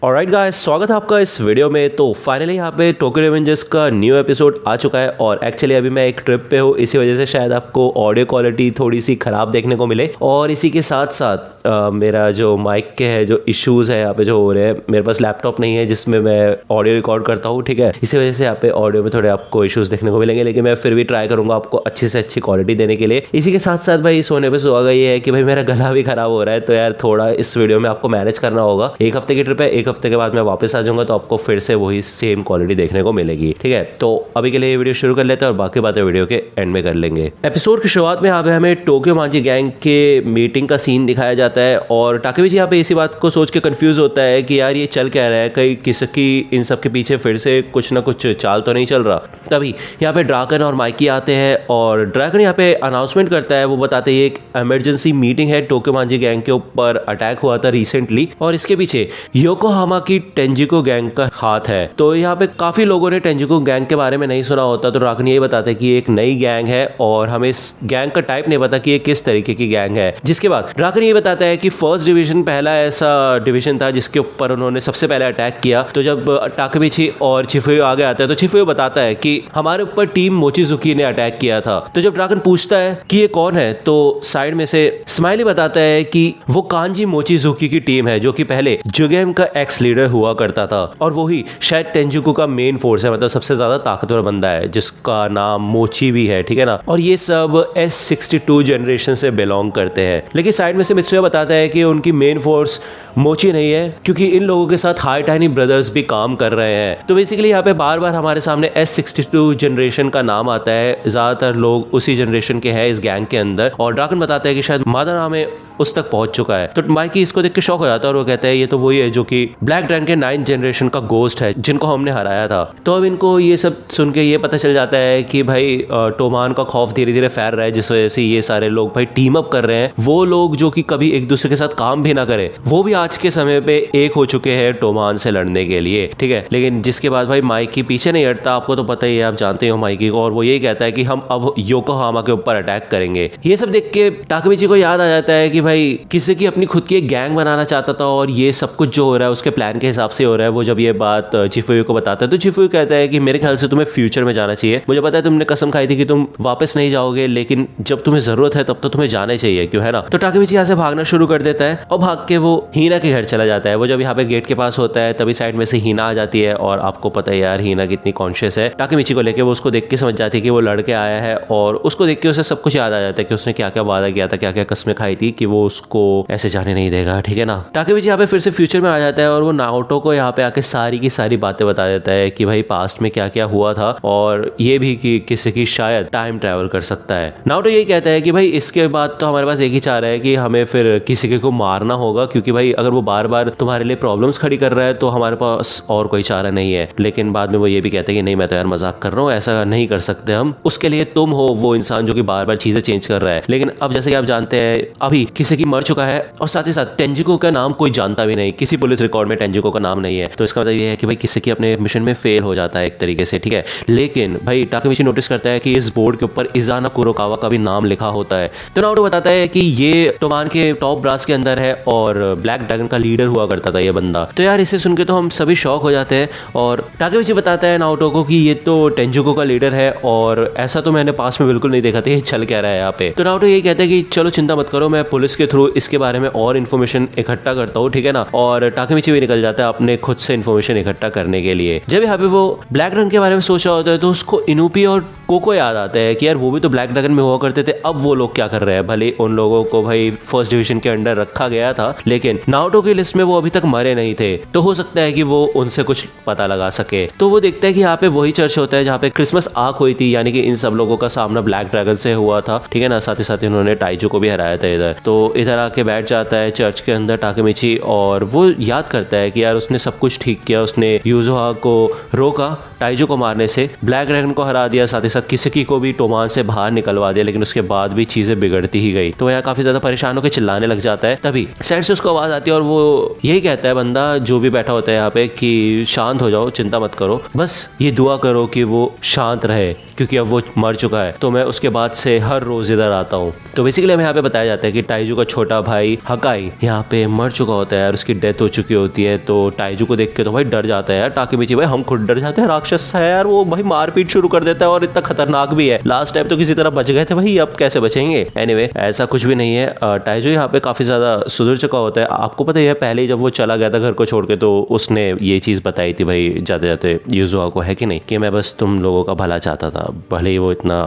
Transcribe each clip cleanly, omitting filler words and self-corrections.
Alright guys, स्वागत है आपका इस वीडियो में। तो फाइनली यहाँ पे टोक्यो रिवेंजर्स का न्यू एपिसोड आ चुका है और एक्चुअली अभी मैं एक ट्रिप पे हूँ, इसी वजह से शायद आपको ऑडियो क्वालिटी थोड़ी सी ख़राब देखने को मिले। और इसी के साथ साथ मेरा जो माइक के है जो इश्यूज़ है यहाँ पे जो हो रहे हैं, मेरे पास लैपटॉप नहीं है जिसमें मैं ऑडियो रिकॉर्ड करता हूँ, ठीक है। इसी वजह से यहाँ पे ऑडियो में थोड़े आपको इश्यूज़ देखने को मिलेंगे, लेकिन मैं फिर भी ट्राई करूँगा आपको अच्छी से अच्छी क्वालिटी देने के लिए। इसी के साथ साथ भाई सोने पर सुहागा ये है कि भाई मेरा गला भी ख़राब हो रहा है, तो यार थोड़ा इस वीडियो में आपको मैनेज करना होगा। एक हफ्ते की ट्रिप है, एक हफ्ते के बाद मैं वापस आ जाऊंगा तो आपको फिर से वही सेम क्वालिटी देखने को मिलेगी, ठीक है। तो अभी के लिए ये वीडियो शुरू कर लेते हैं और बाकी बातें वीडियो के एंड में कर लेंगे। एपिसोड की शुरुआत में यहाँ पे हमें टोक्यो मांझी गैंग के मीटिंग का सीन दिखाया जाता है और टाकेमिची यहाँ पे इसी बात को सोच के कंफ्यूज होता है कि यार ये चल क्या रहा है, कहीं किसकी इन सब के पीछे फिर से कुछ ना कुछ चाल तो नहीं चल रहा। तभी यहाँ पे ड्रैगन और माइकी आते हैं और ड्रैगन यहाँ पे अनाउंसमेंट करता है, वो बताते हैं एक इमरजेंसी मीटिंग है, टोक्यो मांझी गैंग के ऊपर अटैक हुआ था रिसेंटली और इसके पीछे योकोहामा की टेंजिको गैंग का हाथ है। तो यहाँ पे काफी लोगों ने टेंजिको गैंग के बारे में नहीं सुना होता, तो ड्रैगन यही बताते हैं कि एक नई गैंग है और हमें इस गैंग का टाइप नहीं पता कि ये किस तरीके की गैंग है। जिसके बाद ड्रैगन ये बताता है कि फर्स्ट डिवीजन पहला ऐसा डिवीजन था जिसके ऊपर उन्होंने सबसे पहले अटैक किया। तो जब टाकेमिची और चिफुयो आगे आता है तो चिफुयो बताता है कि हमारे ऊपर टीम मोचिजुकी ने अटैक किया था। तो जब ड्रैगन पूछता है कि ये कौन है तो साइड में से स्माइली बताता है कि वो कांजी मोचिजुकी की टीम है जो कि पहले जुगेम का एक्स लीडर हुआ करता था और वही शायद टेंजुको का मेन फोर्स है, मतलब सबसे ज्यादा ताकतवर बंदा है जिसका नाम मोची भी है, ठीक है ना। और ये सब S62 जनरेशन से बिलोंग करते हैं। लेकिन साइड में से मित्सुया बताता है कि उनकी मेन फोर्स मोची नहीं है क्योंकि इन लोगों के साथ हाई टाइनी ब्रदर्स भी काम कर रहे हैं। तो बेसिकली यहाँ पे बार बार हमारे सामने S62 जनरेशन का नाम आता है, ज्यादातर लोग उसी जनरेशन के हैं इस गैंग के अंदर। और ड्रैगन बताता है कि शायद मादानामे उस तक पहुंच चुका है। तो माइकी इसको देख के शॉक हो जाता है और वो कहता है ये तो वही है जो कि ब्लैक ड्रैगन के 9th जनरेशन का गोस्ट है जिनको हमने हराया था। तो अब इनको ये सब सुन के ये पता चल जाता है कि भाई टोमान का खौफ धीरे धीरे फैल रहा है, जिस वजह से ये सारे लोग भाई टीम अप कर रहे हैं। वो लोग जो कि कभी एक दूसरे के साथ काम भी ना करे वो भी आज के समय पे एक हो चुके हैं टोमान से लड़ने के लिए, ठीक है। लेकिन जिसके बाद भाई माइकी पीछे नहीं हटता, आपको तो पता ही है, आप जानते हो माइकी को, और वो यही कहता है कि हम अब योकोहामा के ऊपर अटैक करेंगे। ये सब देख के टाकेमिची को याद आ जाता है कि भाई किसी की अपनी खुद की एक गैंग बनाना चाहता था और ये सब कुछ जो हो रहा है उसके प्लान के हिसाब से हो रहा है। वो जब ये बात चिफुयो को बताता है तो चिफुयो कहता है कि मेरे ख्याल से तुम्हें फ्यूचर में जाना चाहिए। मुझे पता है तुमने कसम खाई थी कि तुम वापस नहीं जाओगे, लेकिन जब तुम्हें जरूरत है तब तो तुम्हें जाना चाहिए, क्यों, है ना। तो टाकेमिची यहाँ से भागना शुरू कर देता है और भाग के वो हीना के घर चला जाता है। वो जब यहाँ पे गेट के पास होता है तभी साइड में से हीना आ जाती है और आपको पता है यार हीना कितनी कॉन्शियस है टाकेमिची को लेके। वो उसको देख के समझ जाती है कि वो लड़के आया है और उसको देख के उसे सब कुछ याद आ जाता है कि उसने क्या क्या वादा किया था, क्या क्या कस्में खाई थी कि वो उसको ऐसे जाने नहीं देगा, ठीक है ना। टाकेमिची यहाँ पे फिर से फ्यूचर में आ जाता है और वो नाओटो को यहाँ पे आके सारी की सारी बातें बता देता है कि भाई पास्ट में क्या क्या हुआ था और ये भी कि किसी की शायद टाइम ट्रैवल कर सकता है। नाओटो यही कहता है कि भाई इसके बाद तो हमारे पास एक ही चारा है कि हमें फिर किसी के को मारना होगा, क्योंकि भाई अगर वो बार बार तुम्हारे लिए प्रॉब्लम्स खड़ी कर रहा है तो हमारे पास और कोई चारा नहीं है। लेकिन बाद में वो ये भी कहते हैं कि नहीं, मैं तो यार मजाक कर रहा हूँ, ऐसा नहीं कर सकते हम, उसके लिए तुम हो वो इंसान जो कि बार बार चीजें चेंज कर रहा है। लेकिन अब जैसे कि आप जानते हैं अभी किसी की मर चुका है और साथ ही साथ टेंजिको का नाम कोई जानता भी नहीं, किसी पुलिस रिकॉर्ड में टेंजिको का नाम नहीं है। तो इसका मतलब ये है कि भाई किसी की अपने मिशन में फेल हो जाता है एक तरीके से, ठीक है। लेकिन भाई टाकेमिची नोटिस करता है कि इस बोर्ड के ऊपर इजाना कुरोकावा का भी नाम लिखा होता है। तो नाओटो बताता है कि ये टोमान के टॉप ब्रास के अंदर है और ब्लैक ड्रैगन का लीडर हुआ करता था ये बंदा। तो यार इसे सुन के तो हम सभी शॉक हो जाते हैं और टाकेमिची बताता है नाओटो को कि ये तो टेंजिको का लीडर है और ऐसा तो मैंने पास में बिल्कुल नहीं देखा था, ये चल क्या रहा है यहाँ पे। तो नाओटो ये कहता है कि चलो चिंता मत करो, मैं पुलिस के थ्रू इसके बारे में और इन्फॉर्मेशन इकट्ठा करता हूँ, ठीक है ना। और टाकेमिची भी निकल जाता है अपने खुद से इन्फॉर्मेशन इकट्ठा करने के लिए। जब यहाँ पे वो ब्लैक ड्रैगन के बारे में सोच रहा होता है तो उसको इनुपी और कोको याद आता है कि यार वो भी तो ब्लैक ड्रैगन में हुआ करते थे, अब वो लोग क्या कर रहे हैं। भले उन लोगों को भाई फर्स्ट डिवीजन के अंडर रखा गया था लेकिन नाओटो की लिस्ट में वो अभी तक मरे नहीं थे, तो हो सकता है कि वो उनसे कुछ पता लगा सके। तो वो देखता है कि यहाँ पे वही चर्च होता है जहाँ पे क्रिसमस आग हुई थी, यानी कि इन सब लोगों का सामना ब्लैक ड्रैगन से हुआ था, ठीक है ना। साथ ही साथ इन्होंने टाइजो को भी हराया था इधर। तो इधर आके बैठ जाता है चर्च के अंदर टाकेमिची और वो याद करता है कि यार उसने सब कुछ ठीक किया, उसने यूजुहा को रोका टाइजो को मारने से, ब्लैक ड्रैगन को हरा दिया, साथ ही साथ किसी को भी टोमान से बाहर निकलवा दिया, लेकिन उसके बाद भी चीजें बिगड़ती ही गई। तो यहाँ काफी ज्यादा परेशान होकर चिल्लाने लग जाता है। तभी साइड से उसको आवाज आती है और वो यही कहता है बंदा जो भी बैठा होता है यहाँ पे कि शांत हो जाओ, चिंता मत करो, बस ये दुआ करो कि वो शांत रहे। क्योंकि अब वो मर चुका है, तो मैं उसके बाद से हर रोज इधर आता हूँ। तो बेसिकली हमें यहाँ पे बताया जाता है कि टाइजू का छोटा भाई हकाई यहाँ पे मर चुका होता है यार, उसकी डेथ हो चुकी होती है। तो टाइजू को देख के तो भाई डर जाता है यार टाकेमिची भाई, हम खुद डर जाते हैं, राक्षस है यार वो भाई, मारपीट शुरू कर देता है और इतना खतरनाक भी है। लास्ट टाइम तो किसी तरह बच गए थे भाई, अब कैसे बचेंगे। एनीवे ऐसा कुछ भी नहीं है, टाइजू यहाँ पे काफी ज्यादा सुधर चुका होता है। आपको पता है पहले ही जब वो चला गया था घर को छोड़ के, तो उसने ये चीज बताई थी भाई जाते जाते यूजुआ को, है कि नहीं, कि मैं बस तुम लोगों का भला चाहता था। भले ही वो इतना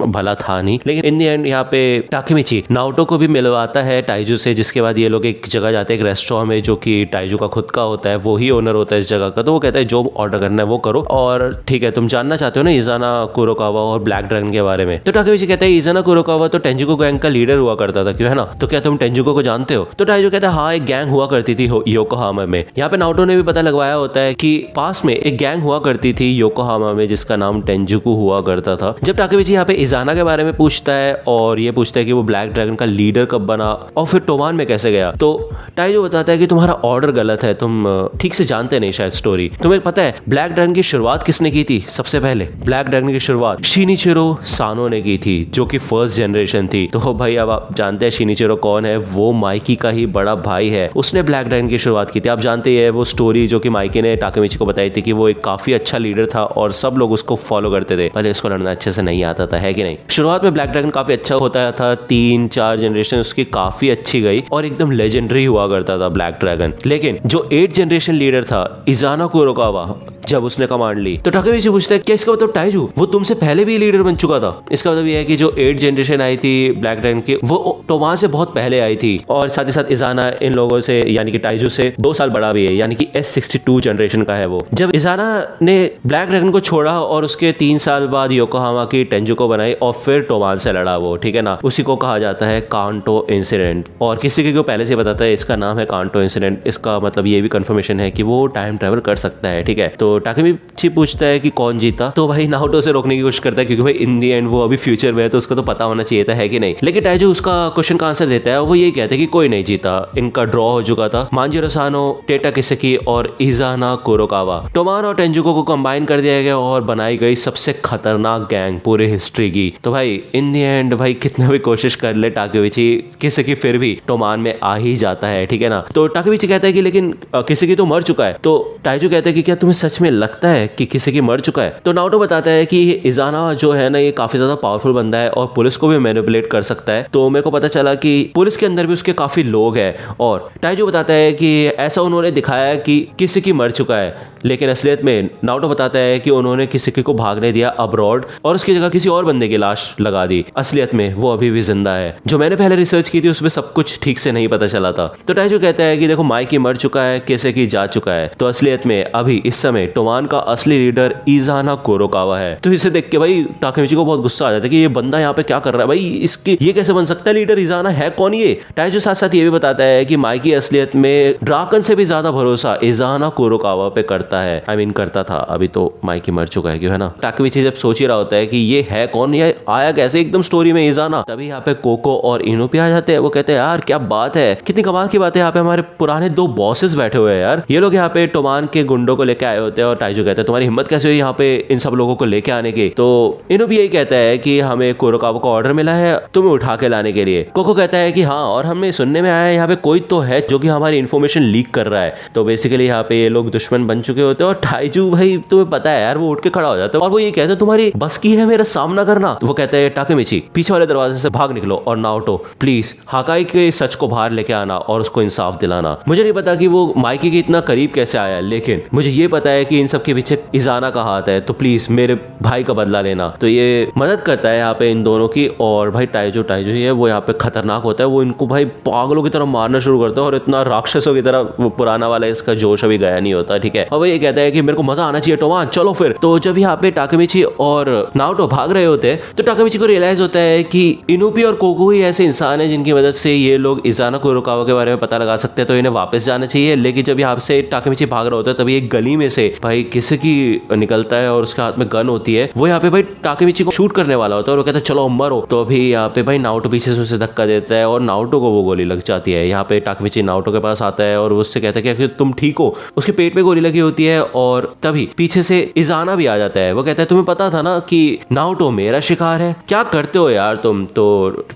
भला था नहीं, लेकिन इन दी एंड यहाँ पे टाकेमिची नाओटो को भी मिलवाता है टाइजू से, जिसके बाद ये लोग एक जगह जाते हैं, एक रेस्टोरेंट में, जो कि टाइजू का खुद का होता है, वो ही ओनर होता है इस जगह का। तो वो कहता है जो ऑर्डर करना है वो करो, और ठीक है तुम जानना चाहते हो ना इजाना कुरोकावा और ब्लैक ड्रैगन के बारे में। तो टाकेमिची कहता है इजाना कुरोकावा तो टेंजिको गैंग का लीडर हुआ करता था, क्यों है ना, तो क्या तुम टेंजिको को जानते हो। तो टाइजू कहता है हाँ एक गैंग हुआ करती थी योकोहामा में। यहाँ पे नाओटो ने भी पता लगवाया होता है कि पास में एक गैंग हुआ करती थी योकोहामा में जिसका नाम टेंजिको हुआ करता था। जब टाकेमिची यहाँ पे इजाना के बारे में पूछता है और ये पूछता है कि वो ब्लैक ड्रैगन का लीडर कब बना और फिर टोमान में कैसे गया, तो टाइजू बताता है कि तुम्हारा ऑर्डर गलत है, तुम ठीक से जानते नहीं शायद स्टोरी। तुम्हें पता है ब्लैक ड्रैगन की शुरुआत किसने की थी, सबसे पहले ब्लैक ड्रैगन की शुरुआत शिनिचिरो सानो ने की थी, जो कि फर्स्ट जनरेशन थी। तो भाई अब आप जानते हैं शिनिचिरो कौन है, वो माइकी का ही बड़ा भाई है, उसने ब्लैक ड्रैगन की शुरुआत की थी। आप जानते हैं वो स्टोरी जो कि माइकी ने टाकेमिची को बताई थी कि वो एक काफी अच्छा लीडर था और सब लोग उसको फॉलो करते थे, भले उसको लड़ना अच्छे से नहीं आता था, है कि नहीं। शुरुआत में ब्लैक ड्रैगन काफी अच्छा होता था, 3-4 जनरेशन उसकी काफी अच्छी गई और एकदम लेजेंडरी हुआ करता था ब्लैक ड्रैगन। लेकिन जो 8 जनरेशन लीडर था इजाना कुरोकावा, जब उसने कमांड ली तो टाकेमिची पूछता है क्या इसका मतलब टाइजू वो तुमसे पहले भी लीडर बन चुका था। इसका मतलब ये है कि जो 8 जनरेशन आई थी ब्लैक ड्रैगन की, वो टोमान से बहुत पहले आई थी, और साथ ही साथ इजाना इन लोगों से यानी कि टाइजू से 2 साल बड़ा भी है, यानी कि S62 जनरेशन का है वो। जब इजाना ने ब्लैक ड्रैगन को छोड़ा और उसके 3 साल बाद योकोहामा की टेंजुको बनाई और फिर टोमान से लड़ा वो, ठीक है ना, उसी को कहा जाता है कांटो इंसिडेंट। और किसी को पहले से बताता है इसका नाम है कांटो इंसिडेंट, इसका मतलब ये भी कंफर्मेशन है कि वो टाइम ट्रेवल कर सकता है, ठीक है। तो टाकेमिची पूछता है कि कौन जीता, तो भाई नाओटो से रोकने की कोशिश करता है, क्योंकि भाई इन दी एंड वो अभी फ्यूचर में है तो उसको तो पता होना चाहिए था, है कि नहीं। लेकिन टाइजू उसका क्वेश्चन का आंसर देता है, वो ये कहते हैं कि कोई नहीं जीता, इनका ड्रॉ हो चुका था। मांजिरो सानो, टेटा किसेकी और इजाना कुरोकावा, टोमान और टेंजुको को कंबाइन कर दिया गया और बनाई गई सबसे खतरनाक गैंग पूरी हिस्ट्री की। तो भाई इन दी एंड भाई कितना भी कोशिश कर ले टाकेमिची, किसेकी फिर भी टोमान में आ ही जाता है, ठीक है ना। तो टाकेमिची कहता है कि लेकिन किसेकी तो मर चुका है। तो टाइजू कहता है कि क्या तुम्हें सच में लगता है कि किसेकी मर चुका है। तो नाओटो बताता है कि इजाना जो है ना ये काफी ज्यादा पावरफुल बंदा है और पुलिस को भी मैनिपुलेट कर सकता है। तो मेरे को पता चला कि पुलिस के अंदर भी उसके काफी लोग हैं। और टाइजू बताता है कि ऐसा उन्होंने दिखाया है कि किसेकी मर चुका है, लेकिन असलियत में नाओटो बताता है कि उन्होंने किसेकी को भागने दिया अब्रॉड और उसकी जगह किसी और बंदे की लाश लगा दी। असलियत में वो अभी भी जिंदा है। जो मैंने पहले रिसर्च की थी उसमें सब कुछ ठीक से नहीं पता चला था। तो टाइजू कहता है कि देखो माइकी मर चुका है, किसेकी जा चुका है, तो असलियत में अभी इस समय टोमान का असली लीडर इजाना कुरोकावा है। तो इसे देख के भाई टाकेमिची को बहुत गुस्सा आ जाता है कि ये बंदा यहाँ पे क्या कर रहा है भाई, इसके ये कैसे बन सकता है लीडर, इजाना है कौन ये। टाइजू साथ साथ ये भी बताता है कि माइकी असलियत में ड्राकन से भी ज्यादा भरोसा इजाना कुरोकावा पे करता है। करता था, अभी तो माइकी मर चुका है, क्यों है ना। टाकेमिची जब सोच ही रहा होता है कि ये है कौन, ये आया कैसे एकदम स्टोरी में इजाना, तभी यहाँ पे कोको और इनुपी आ जाते हैं। वो कहते हैं यार क्या बात है, कितनी कमाल की बात है, यहाँ पे हमारे पुराने 2 बॉसेस बैठे हुए हैं यार। ये लोग यहाँ पे टोमान के गुंडों को लेके आए होते हैं और टाइजू कहते हैं तुम्हारी हिम्मत कैसे हुई यहाँ पे इन सब लोगों को लेके आने की। तो इनुपी यही कहता है कि हमें कुरोकावा को ऑर्डर मिला है तुम्हें उठा के लाने के लिए। कोको कहता है कि हाँ, और हमें सुनने में आया है यहाँ पे कोई तो है जो कि हमारी इन्फॉर्मेशन लीक कर रहा है। तो बेसिकली यहाँ पे ये लोग दुश्मन बन चुके होते हैं और टाइजू भाई तुम्हें पता है यार वो उठ के खड़ा हो जाता है और वो ये कहता है तुम्हारी बस की है मेरा सामना करना। तो वो कहता है टाकेमिची पीछे वाले दरवाजे से भाग निकलो और नाओटो प्लीज हाकाई के सच को बाहर लेके आना और उसको इंसाफ दिलाना। मुझे नहीं पता कि वो माइकी के इतना करीब कैसे आया, लेकिन मुझे ये पता है कि इन सब के पीछे इजाना का हाथ है, तो प्लीज मेरे भाई का बदला लेना। तो ये मदद करता है यहाँ पे इन दोनों की। और भाई टाइजू ही है वो यहाँ पे खतरनाक होता है, वो इनको भाई पागलों की तरह मारना शुरू करता है और इतना राक्षसों की तरह वो पुराना वाला इसका जोश अभी गया नहीं होता, ठीक है। और वो ये कहता है कि मेरे को मजा आना चाहिए टोमान, चलो फिर। तो जब यहाँ पे टाकेमिची और नाओटो भाग रहे होते हैं तो टाकेमिची को रियलाइज होता है कि इनुपी और कोको ही ऐसे इंसान है जिनकी मदद से ये लोग इजाना कुरोकावा के बारे में पता लगा सकते हैं, तो इन्हें वापस जाना चाहिए। लेकिन जब यहाँ से टाकेमिची भाग रहा होता है तभी एक गली में से भाई किसेकी निकलता है और उसके हाथ में गन होती है। वो यहाँ पे भाई टाकेमिची को शूट करने वाला होता है और वो कहता है चलो मरो। तो अभी यहाँ पे भाई नाओटो पीछे से उसे धक्का देता है और नाओटो को वो गोली लग जाती है। यहाँ पे टाकेमिची नाओटो के पास आता है और उससे कहता है कि तुम ठीक हो। उसके पेट में गोली लगी होती होती है और तभी पीछे से इजाना भी आ जाता है। वो कहता है तुम्हें पता था ना कि नारुतो मेरा शिकार है, क्या करते हो यार तुम। तो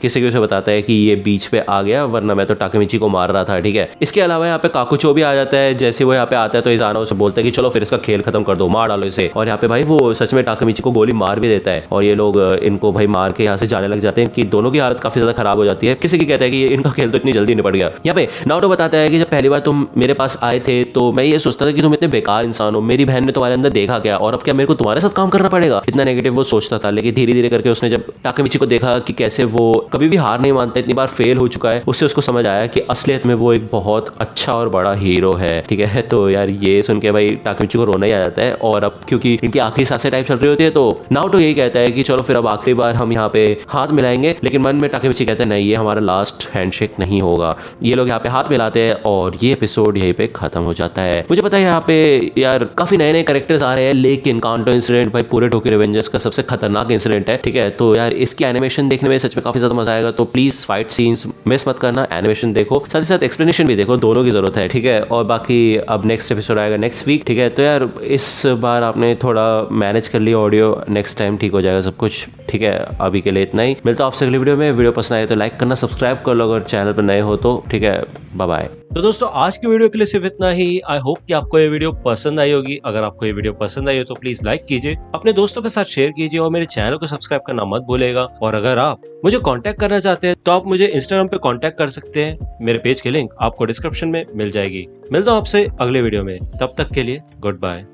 किसी को बताता है कि ये बीच पे आ गया वरना मैं तो टाकेमिची को मार रहा था, ठीक है। इसके अलावा यहाँ पे काकुचो भी आ जाता है। जैसे वो यहाँ पे आता है तो इजाना उसे बोलता है कि चलो फिर इसका खेल खत्म कर दो, मार डालो इसे। और यहाँ पे भाई वो सच में टाकेमिची को गोली मार भी देता है और ये लोग इनको भाई मार के यहाँ से जाने लग जाते हैं कि दोनों की हालत काफी ज्यादा खराब हो जाती है। किसी की कहता है कि इनका खेल तो इतनी जल्दी निपट गया। यहाँ पे नारुतो बताता है कि जब पहली बार तुम मेरे पास आए थे तो मैं ये सोचता था कि तुम इतने बेकार इंसान हो, मेरी बहन ने तुम्हारे अंदर देखा क्या और अब क्या मेरे को तुम्हारे साथ काम करना पड़ेगा, इतना नेगेटिव वो सोचता था। लेकिन धीरे धीरे करके उसने जब टाकेमिची को देखा कि कैसे वो कभी भी हार नहीं मानता, इतनी बार फेल हो चुका है, उससे उसको समझ आया कि असलियत में वो एक बहुत अच्छा और बड़ा हीरो है, ठीक है। तो यार ये सुन के भाई टाकेमिची को रोना ही आ जाता है। और अब क्योंकि इनकी आखिरी सांसें टाइप चल रही होती है तो नारुतो यही कहता है कि चलो फिर अब आखिरी बार हम यहाँ पे हाथ मिलाएंगे। लेकिन मन में टाकेमिची कहता है नहीं, ये हमारा लास्ट हैंडशेक नहीं होगा। ये लोग यहाँ पे हाथ मिलाते हैं और ये एपिसोड यहीं पे खत्म हो जाता है। मुझे पता है यहाँ पे यार काफी नए नए कैरेक्टर्स आ रहे हैं, लेकिन कांटो इंसिडेंट भाई पूरे टोक्यो रिवेंजर्स का सबसे खतरनाक इंसिडेंट है, ठीक है। तो यार इसकी एनिमेशन देखने में सच में काफी ज्यादा मजा आएगा। तो प्लीज फाइट सीन्स मिस मत करना, एनिमेशन देखो, साथ ही साथ एक्सप्लेनेशन भी देखो, दोनों की जरूरत है, ठीक है। और बाकी अब नेक्स्ट एपिसोड आएगा नेक्स्ट वीक, ठीक है। तो यार इस बार आपने थोड़ा मैनेज कर लिया ऑडियो, नेक्स्ट टाइम ठीक हो जाएगा सब कुछ, ठीक है। अभी के लिए इतना ही, मिलता हूं आपसे अगली वीडियो में। वीडियो पसंद आए तो लाइक करना, सब्सक्राइब कर लो अगर चैनल पर नए हो तो, ठीक है। Bye bye. तो दोस्तों आज की वीडियो के लिए सिर्फ इतना ही। आई होप कि आपको ये वीडियो पसंद आई होगी। अगर आपको ये वीडियो पसंद आई हो तो प्लीज लाइक कीजिए, अपने दोस्तों के साथ शेयर कीजिए और मेरे चैनल को सब्सक्राइब करना मत भूलेगा। और अगर आप मुझे कांटेक्ट करना चाहते हैं तो आप मुझे इंस्टाग्राम पे कांटेक्ट कर सकते हैं। मेरे पेज की लिंक आपको डिस्क्रिप्शन में मिल जाएगी। मिलता हूं आपसे अगले वीडियो में, तब तक के लिए गुड बाय।